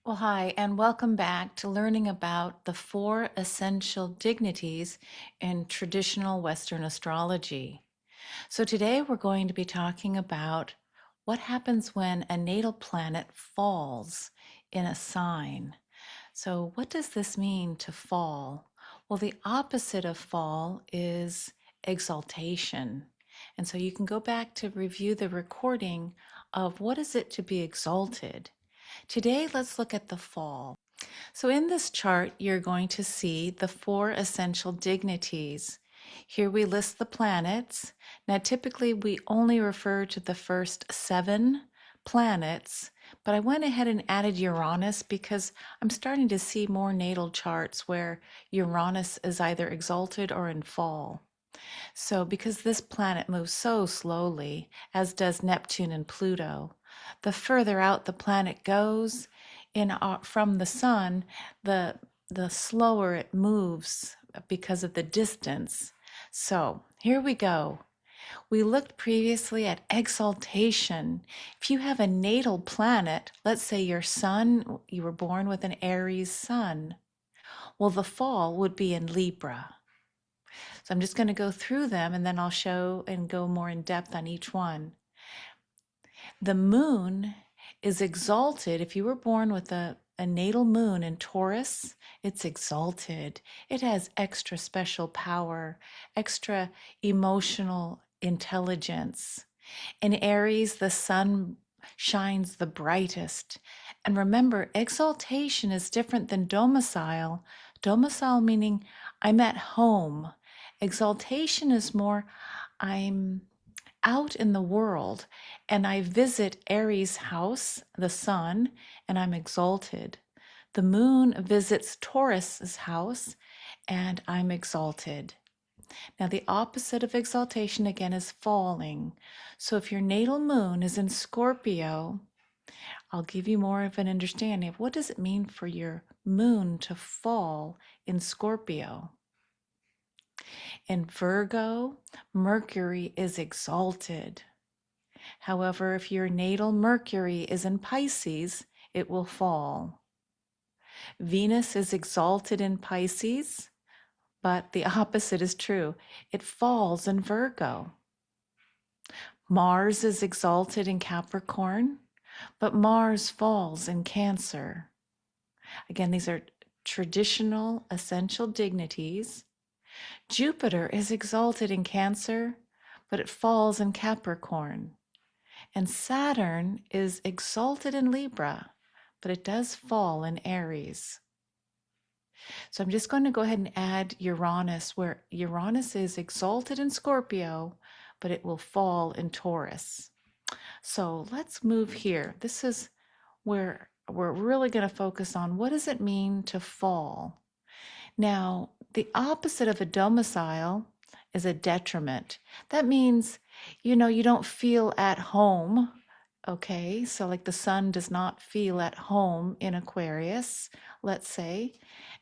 Well, hi, and welcome back to learning about the four essential dignities in traditional Western astrology. So, today we're going to be talking about what happens when a natal planet falls in a sign. So, what does this mean to fall? Well, the opposite of fall is exaltation. And so, you can go back to review the recording of what is it to be exalted. Today, let's look at the fall. So, in this chart, you're going to see the four essential dignities. Here we list the planets. Now, typically, we only refer to the first 7 planets, but I went ahead and added Uranus because I'm starting to see more natal charts where Uranus is either exalted or in fall. So, because this planet moves so slowly, as does Neptune and Pluto, the further out the planet goes from the sun, the slower it moves because of the distance. So, here we go. We looked previously at exaltation. If you have a natal planet, let's say your sun, you were born with an Aries sun, well, the fall would be in Libra. So I'm just going to go through them and then I'll show and go more in depth on each one. The moon is exalted. If you were born with a natal moon in Taurus, it's exalted. It has extra special power, extra emotional intelligence. In Aries, the sun shines the brightest. And remember, exaltation is different than domicile. Domicile meaning I'm at home. Exaltation is more I'm out in the world and I visit Aries' house, the sun, and I'm exalted. The moon visits Taurus's house and I'm exalted. Now, the opposite of exaltation again is falling. So, if your natal moon is in Scorpio, I'll give you more of an understanding of what does it mean for your moon to fall in Scorpio. In Virgo, Mercury is exalted. However, if your natal Mercury is in Pisces, it will fall. Venus is exalted in Pisces, but the opposite is true. It falls in Virgo. Mars is exalted in Capricorn, but Mars falls in Cancer. Again, these are traditional essential dignities. Jupiter is exalted in Cancer, but it falls in Capricorn. And Saturn is exalted in Libra, but it does fall in Aries. So I'm just going to go ahead and add Uranus, where Uranus is exalted in Scorpio, but it will fall in Taurus. So let's move here. This is where we're really going to focus on what does it mean to fall. Now, the opposite of a domicile is a detriment. That means, you don't feel at home. Okay, so like the sun does not feel at home in Aquarius, let's say,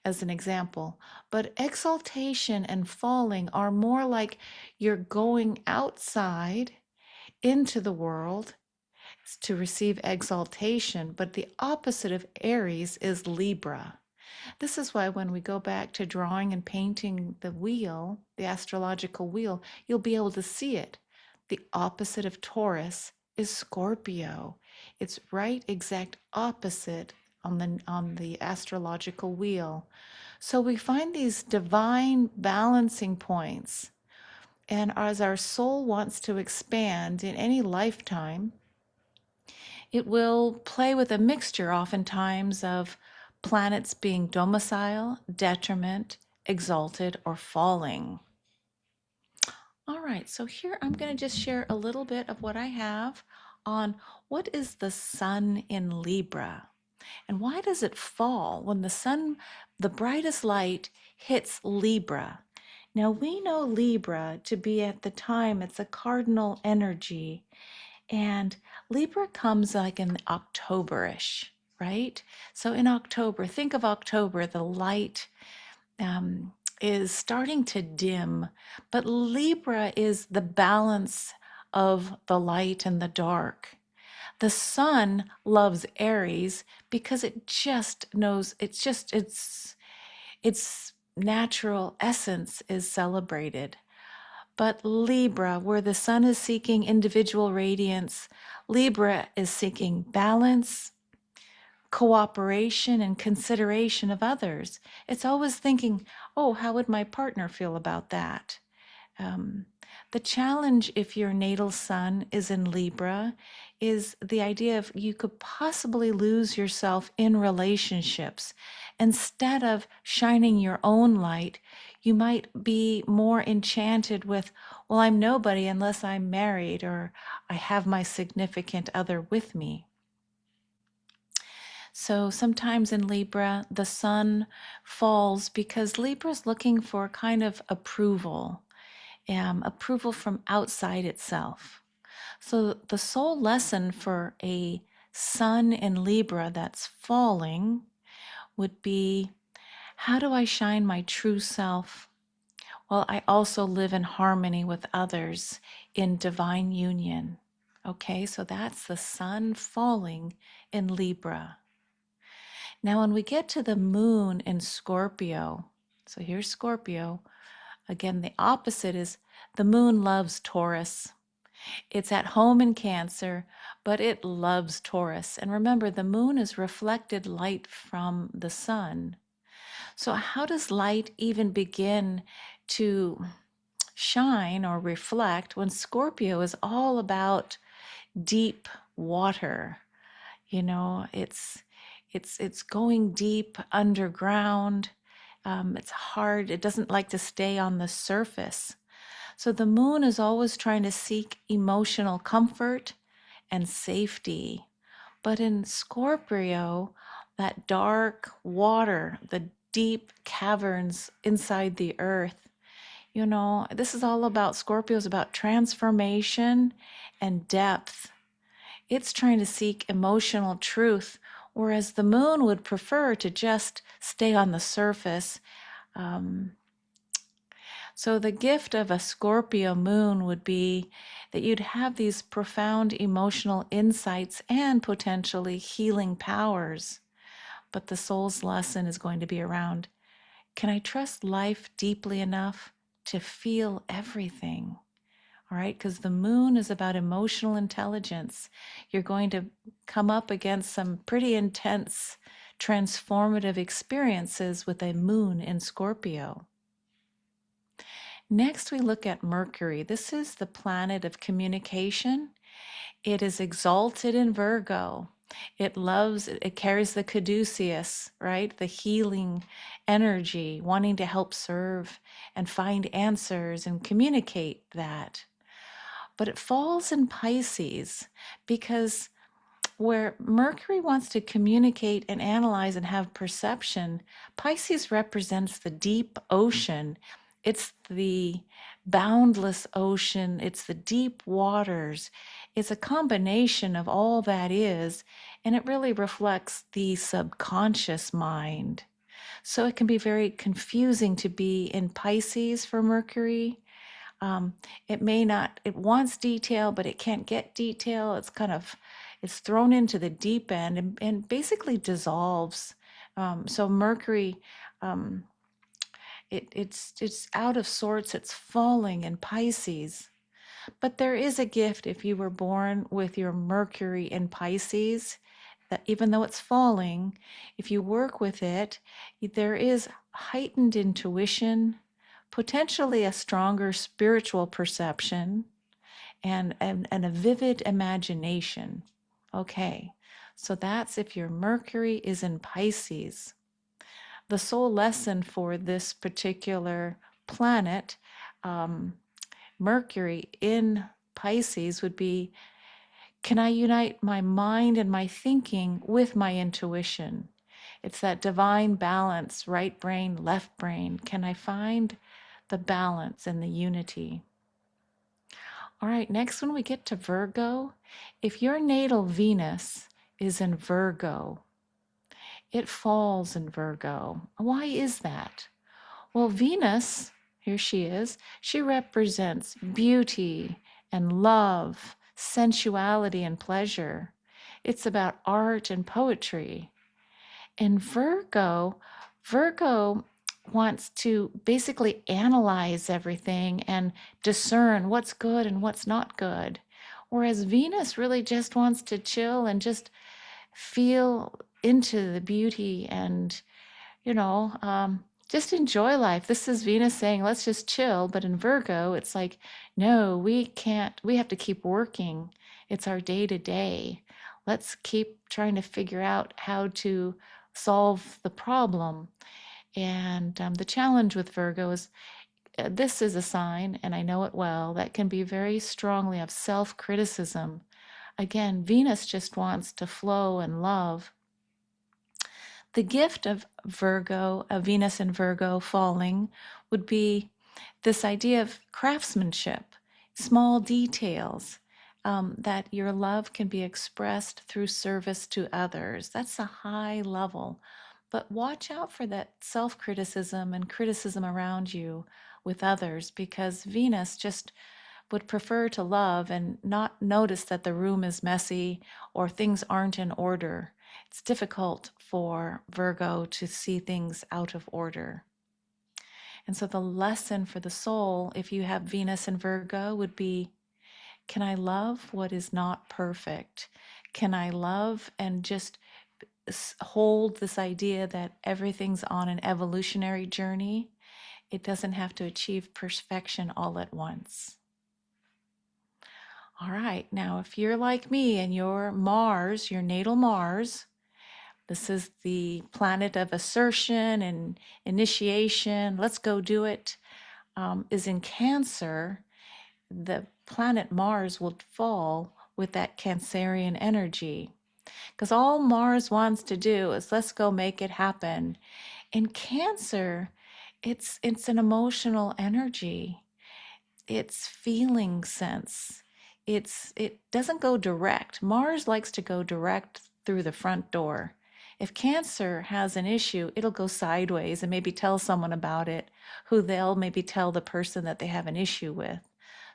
as an example. But exaltation and falling are more like you're going outside into the world to receive exaltation, but the opposite of Aries is Libra. This is why when we go back to drawing and painting the wheel, the astrological wheel, you'll be able to see it. The opposite of Taurus is Scorpio. It's right exact opposite on the astrological wheel. So we find these divine balancing points. And as our soul wants to expand in any lifetime, it will play with a mixture oftentimes of planets being domicile, detriment, exalted, or falling. All right, so here I'm going to just share a little bit of what I have on what is the sun in Libra and why does it fall when the sun, the brightest light, hits Libra. Now we know Libra to be at the time, it's a cardinal energy. And Libra comes like in October-ish, right? So in October, think of October, the light is starting to dim, but Libra is the balance of the light and the dark. The sun loves Aries because it just knows, its natural essence is celebrated. But Libra, where the sun is seeking individual radiance, Libra is seeking balance, cooperation, and consideration of others. It's always thinking, oh, how would my partner feel about that? Um, the challenge, if your natal sun is in Libra, is the idea of you could possibly lose yourself in relationships. Instead of shining your own light, you might be more enchanted with, well, I'm nobody unless I'm married or I have my significant other with me. So sometimes in Libra, the sun falls because Libra is looking for kind of approval from outside itself. So the soul lesson for a sun in Libra that's falling would be, how do I shine my true self? Well, I also live in harmony with others in divine union. Okay, so that's the sun falling in Libra. Now, when we get to the moon in Scorpio, so here's Scorpio. Again, the opposite is the moon loves Taurus. It's at home in Cancer, but it loves Taurus. And remember, the moon is reflected light from the sun. So, how does light even begin to shine or reflect when Scorpio is all about deep water? You know, it's going deep underground. It's hard. It doesn't like to stay on the surface. So the moon is always trying to seek emotional comfort and safety. But in Scorpio, that dark water, the deep caverns inside the earth, you know, this is all about Scorpio's about transformation and depth. It's trying to seek emotional truth, whereas the moon would prefer to just stay on the surface. Um, So, the gift of a Scorpio moon would be that you'd have these profound emotional insights and potentially healing powers. But the soul's lesson is going to be around, can I trust life deeply enough to feel everything? All right, because the moon is about emotional intelligence. You're going to come up against some pretty intense, transformative experiences with a moon in Scorpio. Next, we look at Mercury. This is the planet of communication. It is exalted in Virgo. It carries the caduceus, right? The healing energy, wanting to help serve and find answers and communicate that. But it falls in Pisces because where Mercury wants to communicate and analyze and have perception, Pisces represents the deep ocean. It's the boundless ocean, it's the deep waters. It's a combination of all that is, and it really reflects the subconscious mind. So it can be very confusing to be in Pisces for Mercury. Um, it may not, it wants detail, but it can't get detail. It's thrown into the deep end and basically dissolves. So Mercury, um, it's out of sorts. It's falling in Pisces. But there is a gift if you were born with your Mercury in Pisces, that even though it's falling, if you work with it, there is heightened intuition, potentially a stronger spiritual perception, and a vivid imagination. Okay, so that's if your Mercury is in Pisces. The soul lesson for this particular planet, um, Mercury in Pisces, would be, can I unite my mind and my thinking with my intuition? It's that divine balance, right brain, left brain. Can I find the balance and the unity? All right, next when we get to Virgo, if your natal Venus is in Virgo, it falls in Virgo. Why is that? Well, Venus, here she is, she represents beauty and love, sensuality and pleasure. It's about art and poetry. And Virgo wants to basically analyze everything and discern what's good and what's not good. Whereas Venus really just wants to chill and just feel into the beauty and, just enjoy life. This is Venus saying, let's just chill. But in Virgo, it's like, no, we can't, we have to keep working. It's our day to day. Let's keep trying to figure out how to solve the problem. And the challenge with Virgo is this is a sign, and I know it well, that can be very strongly of self criticism. Again, Venus just wants to flow and love. The gift of Virgo, of Venus and Virgo falling, would be this idea of craftsmanship, small details, that your love can be expressed through service to others. That's a high level. But watch out for that self criticism and criticism around you with others, because Venus just would prefer to love and not notice that the room is messy or things aren't in order. It's difficult for Virgo to see things out of order. And so the lesson for the soul, if you have Venus and Virgo, would be, can I love what is not perfect? Can I love and just hold this idea that everything's on an evolutionary journey? It doesn't have to achieve perfection all at once. All right, now if you're like me and your Mars, your natal Mars, this is the planet of assertion and initiation, let's go do it, is in Cancer, the planet Mars will fall with that Cancerian energy. Because all Mars wants to do is let's go make it happen. In Cancer, it's an emotional energy. It's feeling sense. It doesn't go direct. Mars likes to go direct through the front door. If Cancer has an issue, it'll go sideways and maybe tell someone about it, who they'll maybe tell the person that they have an issue with.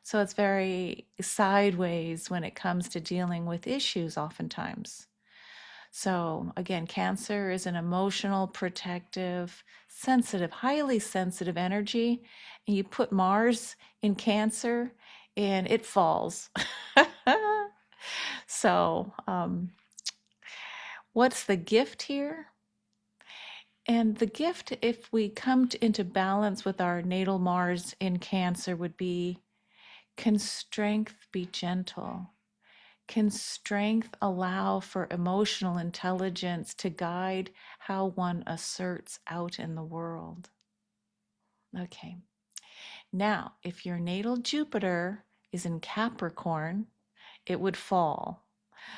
So it's very sideways when it comes to dealing with issues oftentimes. So again, Cancer is an emotional, protective, sensitive, highly sensitive energy. And you put Mars in Cancer and it falls. So, what's the gift here? And the gift, if we come into balance with our natal Mars in Cancer, would be, can strength be gentle? Can strength allow for emotional intelligence to guide how one asserts out in the world? Okay. Now, if your natal Jupiter is in Capricorn, it would fall.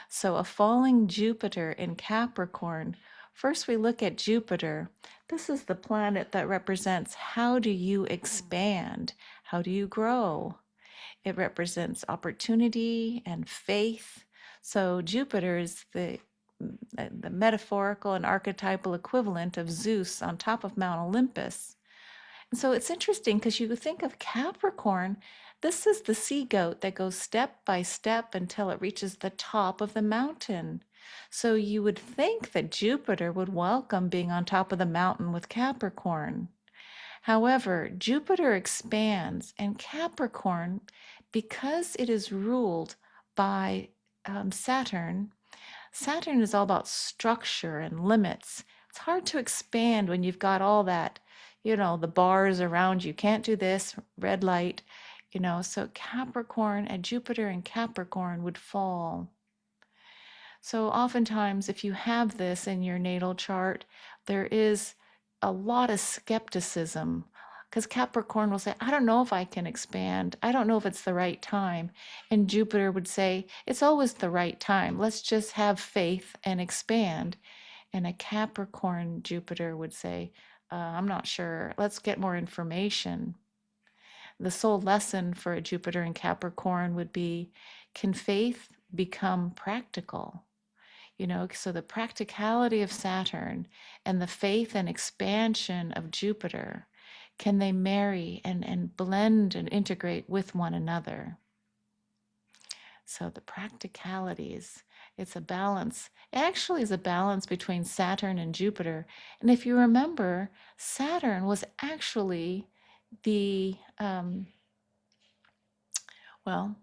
So a falling Jupiter in Capricorn, first we look at Jupiter. This is the planet that represents how do you expand? How do you grow? It represents opportunity and faith. So Jupiter is the metaphorical and archetypal equivalent of Zeus on top of Mount Olympus. And so it's interesting because you think of Capricorn, this is the sea goat that goes step by step until it reaches the top of the mountain. So you would think that Jupiter would welcome being on top of the mountain with Capricorn. However, Jupiter expands, and Capricorn, because it is ruled by Saturn, Saturn is all about structure and limits. It's hard to expand when you've got all that, the bars around you. Can't do this, red light, so Capricorn and Jupiter and Capricorn would fall. So oftentimes, if you have this in your natal chart, there is a lot of skepticism because Capricorn will say, I don't know if I can expand. I don't know if it's the right time. And Jupiter would say, it's always the right time. Let's just have faith and expand. And a Capricorn Jupiter would say, I'm not sure. Let's get more information. The sole lesson for a Jupiter in Capricorn would be, can faith become practical? So the practicality of Saturn and the faith and expansion of Jupiter, can they marry and blend and integrate with one another? So the practicalities, it's a balance. It actually is a balance between Saturn and Jupiter. And if you remember, Saturn was actually the, well,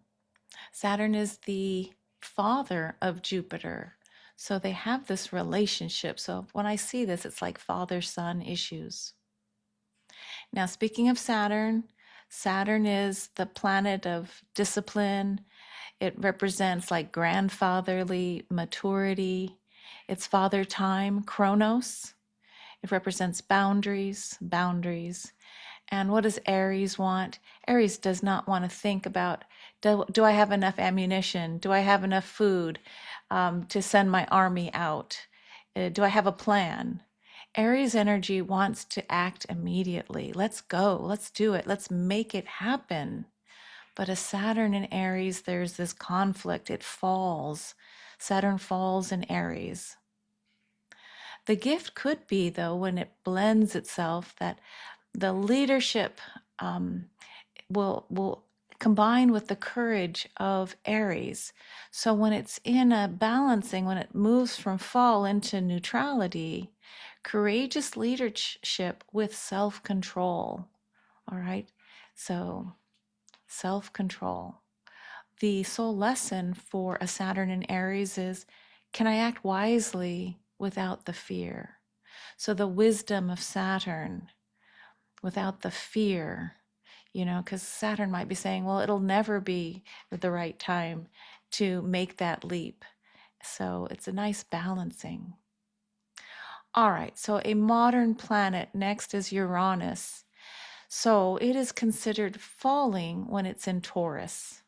Saturn is the father of Jupiter. So they have this relationship. So when I see this, it's like father son issues. Now, speaking of Saturn, Saturn is the planet of discipline. It represents like grandfatherly maturity. It's father time, Chronos. It represents boundaries. And what does Aries want? Aries does not want to think about, do I have enough ammunition? Do I have enough food to send my army out? Do I have a plan? Aries energy wants to act immediately. Let's go. Let's do it. Let's make it happen. But a Saturn in Aries, there's this conflict. It falls. Saturn falls in Aries. The gift could be, though, when it blends itself, that the leadership will combine with the courage of Aries. So when it's in a balancing, when it moves from fall into neutrality, courageous leadership with self-control. All right. So self-control. The soul lesson for a Saturn in Aries is, can I act wisely without the fear? So the wisdom of Saturn without the fear, because Saturn might be saying, well, it'll never be the right time to make that leap. So it's a nice balancing. All right, so a modern planet next is Uranus. So it is considered falling when it's in Taurus.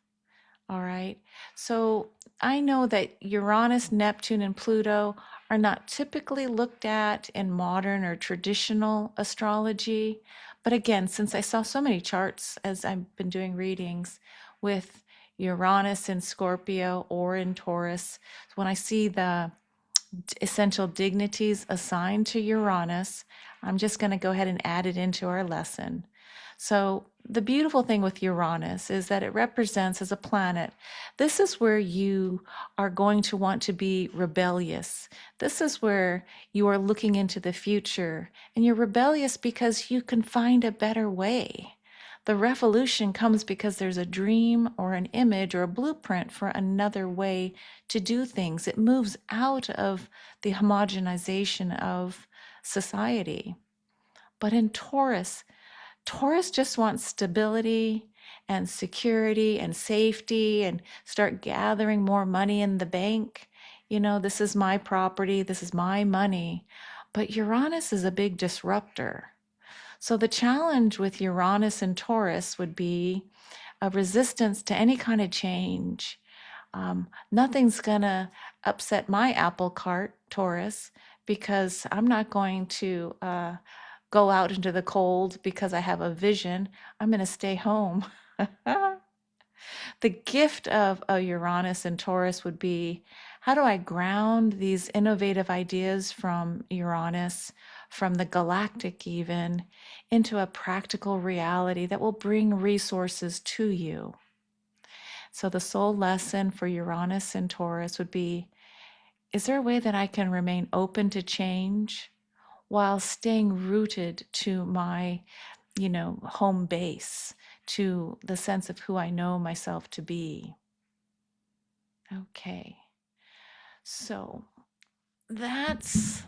All right. So I know that Uranus, Neptune, and Pluto are not typically looked at in modern or traditional astrology. But again, since I saw so many charts as I've been doing readings with Uranus in Scorpio or in Taurus, when I see the essential dignities assigned to Uranus, I'm just going to go ahead and add it into our lesson. So the beautiful thing with Uranus is that it represents as a planet, this is where you are going to want to be rebellious. This is where you are looking into the future, and you're rebellious because you can find a better way. The revolution comes because there's a dream or an image or a blueprint for another way to do things. It moves out of the homogenization of society. But in Taurus, Taurus just wants stability and security and safety and start gathering more money in the bank. This is my property, this is my money. But Uranus is a big disruptor. So the challenge with Uranus and Taurus would be a resistance to any kind of change. Nothing's going to upset my apple cart, Taurus, because I'm not going to go out into the cold because I have a vision. I'm going to stay home. The gift of a Uranus and Taurus would be, how do I ground these innovative ideas from Uranus, from the galactic even, into a practical reality that will bring resources to you? So the soul lesson for Uranus and Taurus would be, is there a way that I can remain open to change while staying rooted to my, home base, to the sense of who I know myself to be? Okay. So that's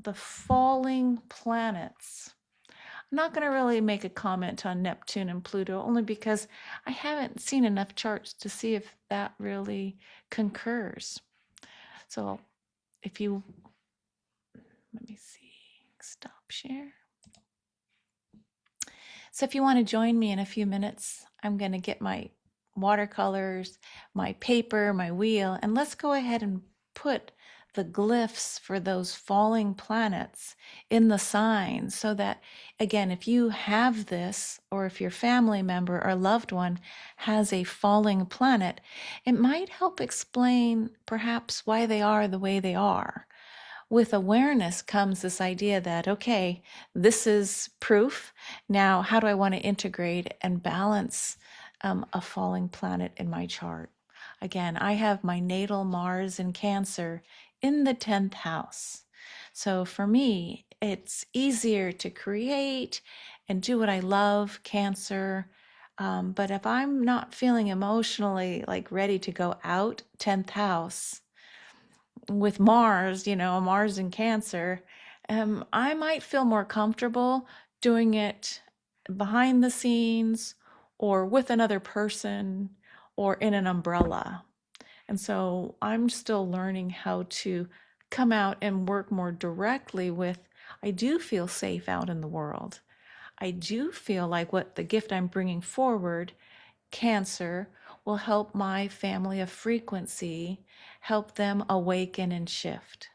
the falling planets. I'm not going to really make a comment on Neptune and Pluto, only because I haven't seen enough charts to see if that really concurs. So if you, let me see, stop share. So if you want to join me in a few minutes, I'm going to get my watercolors, my paper, my wheel, and let's go ahead and put the glyphs for those falling planets in the signs so that, again, if you have this, or if your family member or loved one has a falling planet, it might help explain perhaps why they are the way they are. With awareness comes this idea that, okay, this is proof. Now, how do I want to integrate and balance a falling planet in my chart? Again, I have my natal Mars in Cancer in the 10th house. So for me, it's easier to create and do what I love, Cancer. But if I'm not feeling emotionally like ready to go out, 10th house, with Mars, Mars in Cancer, I might feel more comfortable doing it behind the scenes or with another person or in an umbrella. And so I'm still learning how to come out and work more directly with, I do feel safe out in the world. I do feel like what the gift I'm bringing forward, Cancer, will help my family of frequency, help them awaken and shift.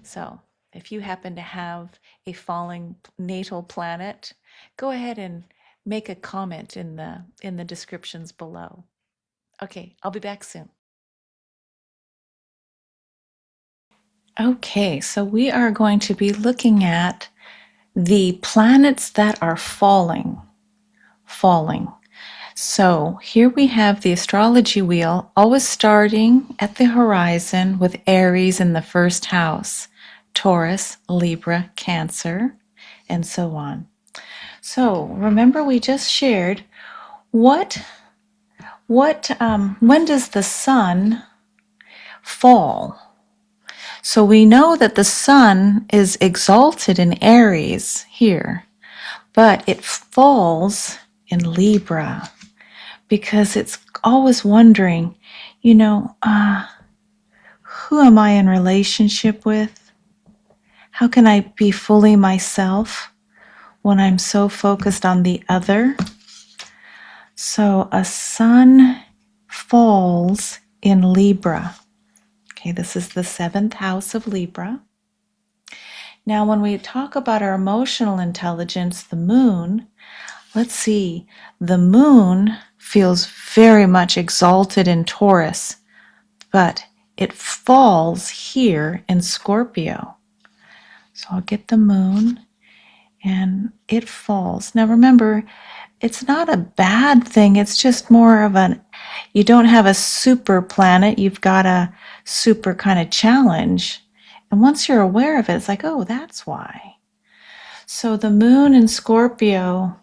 So if you happen to have a falling natal planet, go ahead and make a comment in the descriptions below. Okay, I'll be back soon. Okay, so we are going to be looking at the planets that are falling. So here we have the astrology wheel, always starting at the horizon with Aries in the first house, Taurus, Libra, Cancer, and so on. So remember we just shared when does the sun fall? So we know that the sun is exalted in Aries here, but it falls in Libra because it's always wondering, who am I in relationship with? How can I be fully myself when I'm so focused on the other? So a sun falls in Libra. Okay, this is the 7th house of Libra. Now, when we talk about our emotional intelligence, the moon, let's see, the moon feels very much exalted in Taurus, but it falls here in Scorpio. So I'll get the moon and it falls. Now remember, it's not a bad thing. It's just more of you don't have a super planet. You've got a super kind of challenge. And once you're aware of it, it's like, oh, that's why. So the moon in Scorpio,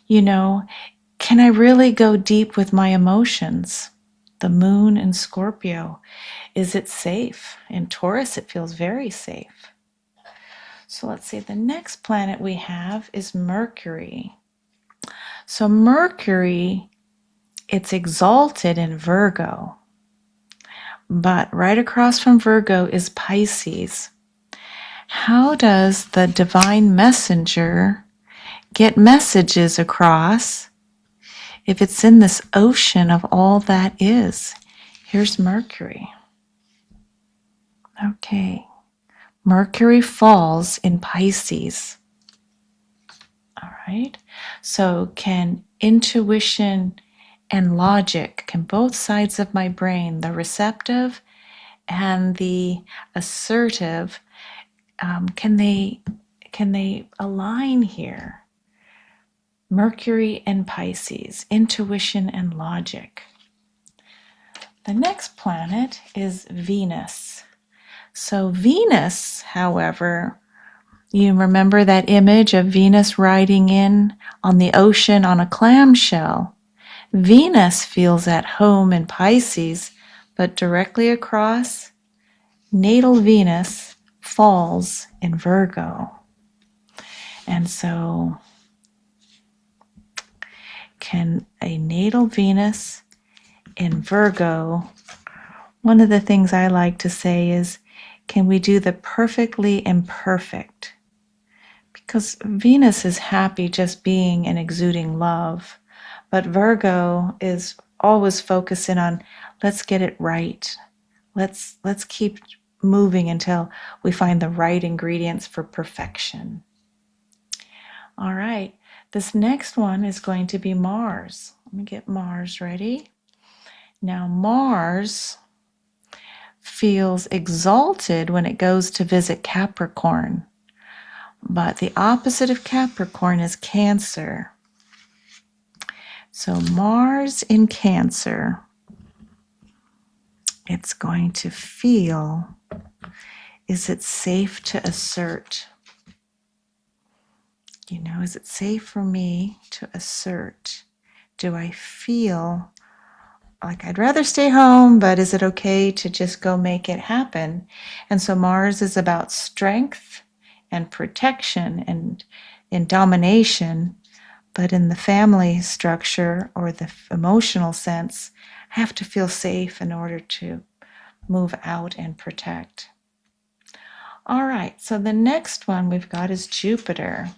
can I really go deep with my emotions? The moon in Scorpio, is it safe? In Taurus, it feels very safe. So let's see, the next planet we have is Mercury. So Mercury, it's exalted in Virgo, but right across from Virgo is Pisces. How does the divine messenger get messages across if it's in this ocean of all that is? Here's Mercury. Okay, Mercury falls in Pisces. All right, so can intuition and logic, can both sides of my brain, the receptive and the assertive, can they align here? Mercury and Pisces, intuition and logic. The next planet is Venus. So Venus, however, you remember that image of Venus riding in on the ocean on a clamshell. Venus feels at home in Pisces, but directly across, natal Venus falls in Virgo. And so, can a natal Venus in Virgo, one of the things I like to say is, can we do the perfectly imperfect? Because Venus is happy just being and exuding love, but Virgo is always focusing on, let's get it right. Let's keep moving until we find the right ingredients for perfection. All right, this next one is going to be Mars. Let me get Mars ready. Now Mars feels exalted when it goes to visit Capricorn, but the opposite of Capricorn is Cancer. So Mars in Cancer. it's going to feel, is it safe to assert? Is it safe for me to assert? Do I feel like I'd rather stay home, but is it okay to just go make it happen? And so Mars is about strength and protection and in domination, but in the family structure or the emotional sense, I have to feel safe in order to move out and protect. All right, so the next one we've got is Jupiter.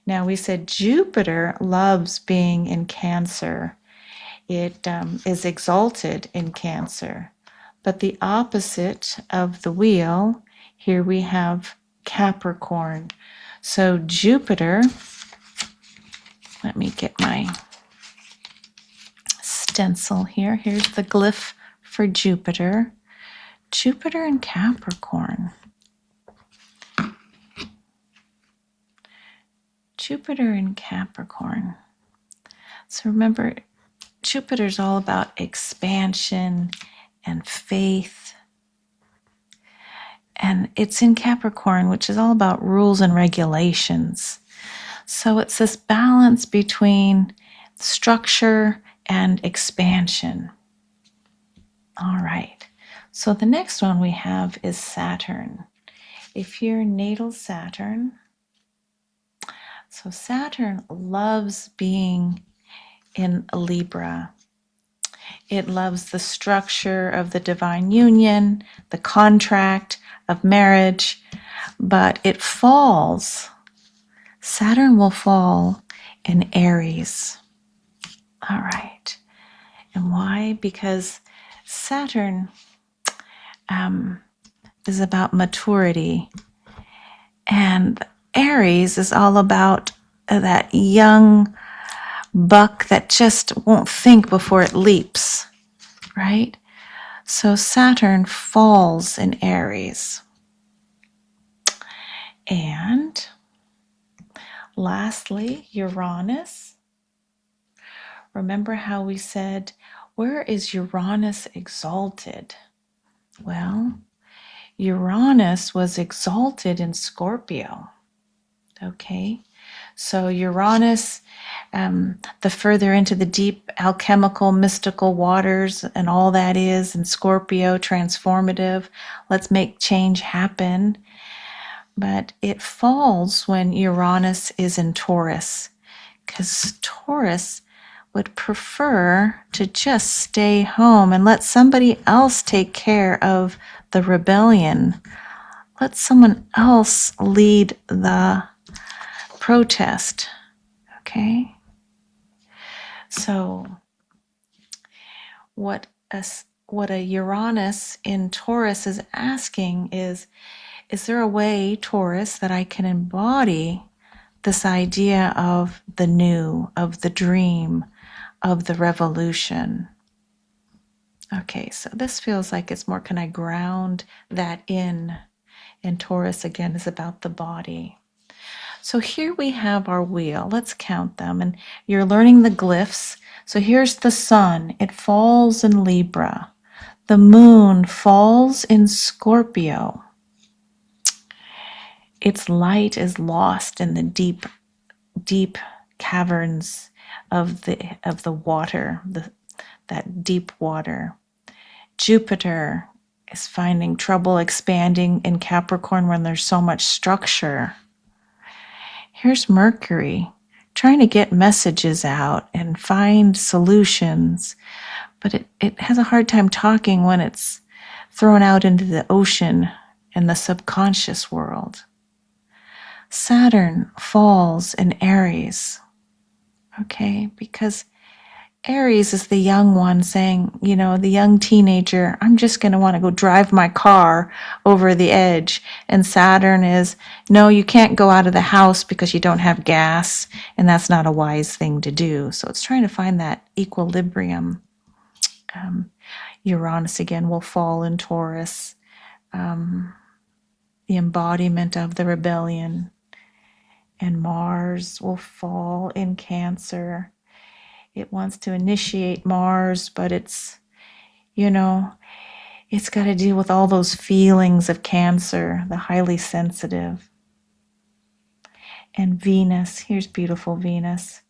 Now we said Jupiter loves being in Cancer. It is exalted in Cancer. But the opposite of the wheel, here we have Capricorn. So Jupiter, let me get my stencil here. Here's the glyph for Jupiter. Jupiter in Capricorn. Jupiter in Capricorn. So remember, Jupiter's all about expansion and faith. And it's in Capricorn, which is all about rules and regulations. So it's this balance between structure and expansion. All right. So the next one we have is Saturn. If you're natal Saturn, so Saturn loves being in Libra. It loves the structure of the divine union, the contract of marriage, but it falls. Saturn will fall in Aries. All right. And why? Because Saturn is about maturity, and Aries is all about that young buck that just won't think before it leaps, right? So Saturn falls in Aries. And lastly, Uranus. Remember how we said, where is Uranus exalted? Well, Uranus was exalted in Scorpio. Okay, so Uranus, the further into the deep alchemical, mystical waters and all that is, and Scorpio, transformative, let's make change happen. But it falls when Uranus is in Taurus, because Taurus would prefer to just stay home and let somebody else take care of the rebellion. Let someone else lead the protest. Okay? So what a Uranus in Taurus is asking is there a way, Taurus, that I can embody this idea of the new, of the dream, of the revolution? Okay, so this feels like it's more, can I ground that in? And Taurus, again, is about the body. So here we have our wheel. Let's count them. And you're learning the glyphs. So here's the sun. It falls in Libra. The moon falls in Scorpio. Its light is lost in the deep, deep caverns of the water, that deep water. Jupiter is finding trouble expanding in Capricorn when there's so much structure. Here's Mercury trying to get messages out and find solutions, but it has a hard time talking when it's thrown out into the ocean and the subconscious world. Saturn falls in Aries, okay, because Aries is the young one saying, the young teenager, I'm just going to want to go drive my car over the edge. And Saturn is, no, you can't go out of the house because you don't have gas, and that's not a wise thing to do. So it's trying to find that equilibrium. Uranus again will fall in Taurus, the embodiment of the rebellion. And Mars will fall in Cancer. It wants to initiate Mars, but it's, It's got to deal with all those feelings of Cancer, the highly sensitive. And Venus, here's beautiful Venus.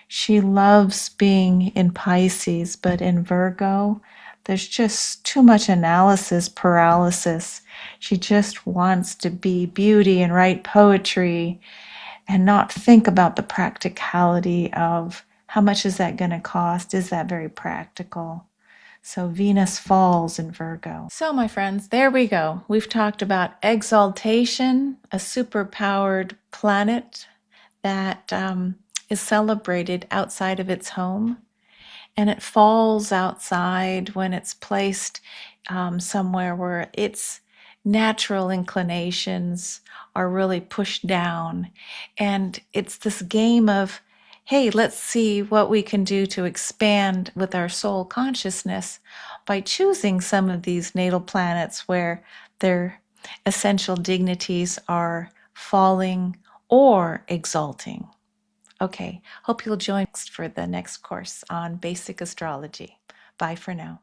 She loves being in Pisces, but in Virgo, there's just too much analysis paralysis. She just wants to be beauty and write poetry and not think about the practicality of how much is that going to cost? Is that very practical? So Venus falls in Virgo. So my friends, there we go. We've talked about Exaltation, a superpowered planet that is celebrated outside of its home, and it falls outside when it's placed somewhere where its natural inclinations are really pushed down. And it's this game of, hey, let's see what we can do to expand with our soul consciousness by choosing some of these natal planets where their essential dignities are falling or exalting. Okay, hope you'll join us for the next course on basic astrology. Bye for now.